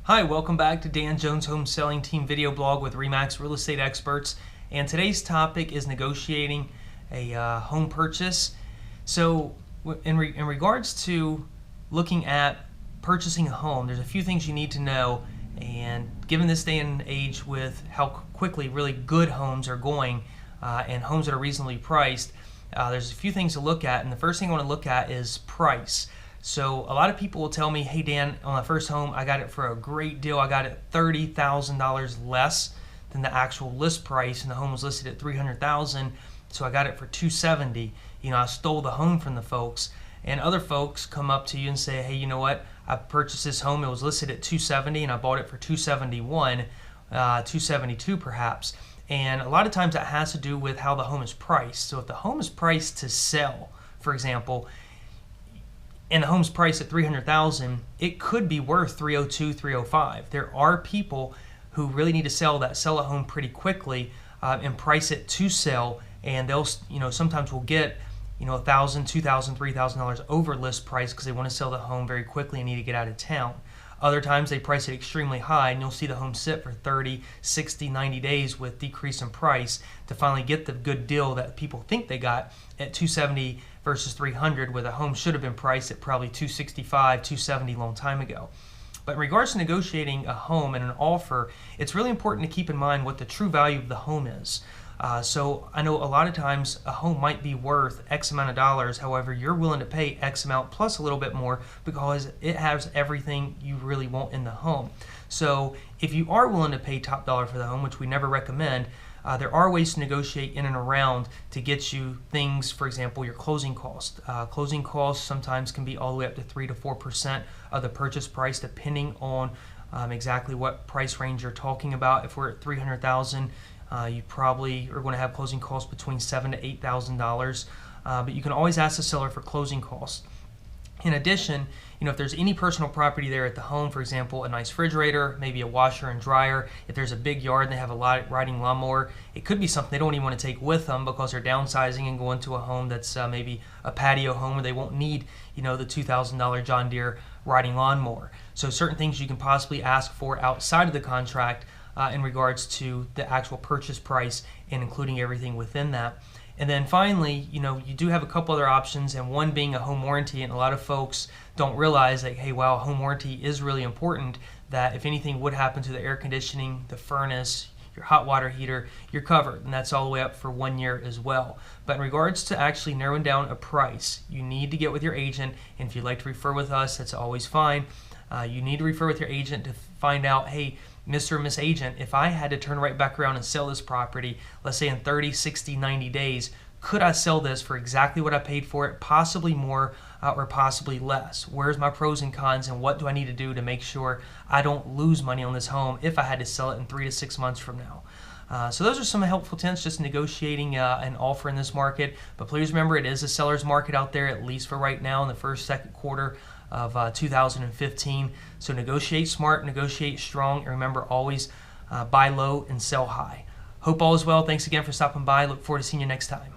Hi, welcome back to Dan Jones Home Selling Team video blog with RE/MAX Real Estate Experts. And today's topic is negotiating a home purchase. So in regards to looking at purchasing a home, there's a few things you need to know. And given this day and age with how quickly really good homes are going and homes that are reasonably priced, there's a few things to look at. And the first thing I want to look at is price. So a lot of people will tell me, hey Dan, on my first home, I got it for a great deal. I got it $30,000 less than the actual list price, and the home was listed at $300,000, so I got it for $270,000. You know, I stole the home from the folks. And other folks come up to you and say, hey, you know what? I purchased this home. It was listed at $270,000, and I bought it for $271,000, $272,000 perhaps. And a lot of times that has to do with how the home is priced. So if the home is priced to sell, for example, and the home's priced at $300,000, it could be worth $302,000, $305,000. There are people who really need to sell a home pretty quickly and price it to sell, and they'll, sometimes will get, $1,000, $2,000, $3,000 over list price because they want to sell the home very quickly and need to get out of town. Other times they price it extremely high, and you'll see the home sit for 30, 60, 90 days with decrease in price to finally get the good deal that people think they got at $270,000 versus $300,000, where the home should have been priced at probably $265,000, $270,000 a long time ago. But in regards to negotiating a home and an offer, it's really important to keep in mind what the true value of the home is. So I know a lot of times a home might be worth X amount of dollars, however you're willing to pay X amount plus a little bit more because it has everything you really want in the home. So if you are willing to pay top dollar for the home, which we never recommend, there are ways to negotiate in and around to get you things, for example, your closing costs. Closing costs sometimes can be all the way up to 3 to 4% of the purchase price, depending on exactly what price range you're talking about. If we're at $300,000, you probably are going to have closing costs between $7,000 to $8,000, but you can always ask the seller for closing costs. In addition, if there's any personal property there at the home, for example, a nice refrigerator, maybe a washer and dryer, if there's a big yard and they have a riding lawnmower, it could be something they don't even want to take with them because they're downsizing and going to a home that's maybe a patio home where they won't need, the $2,000 John Deere riding lawnmower. So certain things you can possibly ask for outside of the contract in regards to the actual purchase price and including everything within that. And then finally, you do have a couple other options, and one being a home warranty. And a lot of folks don't realize that, hey, wow, home warranty is really important, that if anything would happen to the air conditioning, the furnace, your hot water heater, you're covered, and that's all the way up for 1 year as well. But in regards to actually narrowing down a price, you need to get with your agent, and if you'd like to refer with us, that's always fine. You need to refer with your agent to find out, hey, Mr. or Miss Agent, if I had to turn right back around and sell this property, let's say in 30, 60, 90 days, could I sell this for exactly what I paid for it, possibly more or possibly less? Where's my pros and cons, and what do I need to do to make sure I don't lose money on this home if I had to sell it in 3 to 6 months from now? So those are some helpful tips, just negotiating an offer in this market. But please remember, it is a seller's market out there, at least for right now in the first, second quarter of 2015. So negotiate smart, negotiate strong, and remember, always buy low and sell high. Hope all is well. Thanks again for stopping by. Look forward to seeing you next time.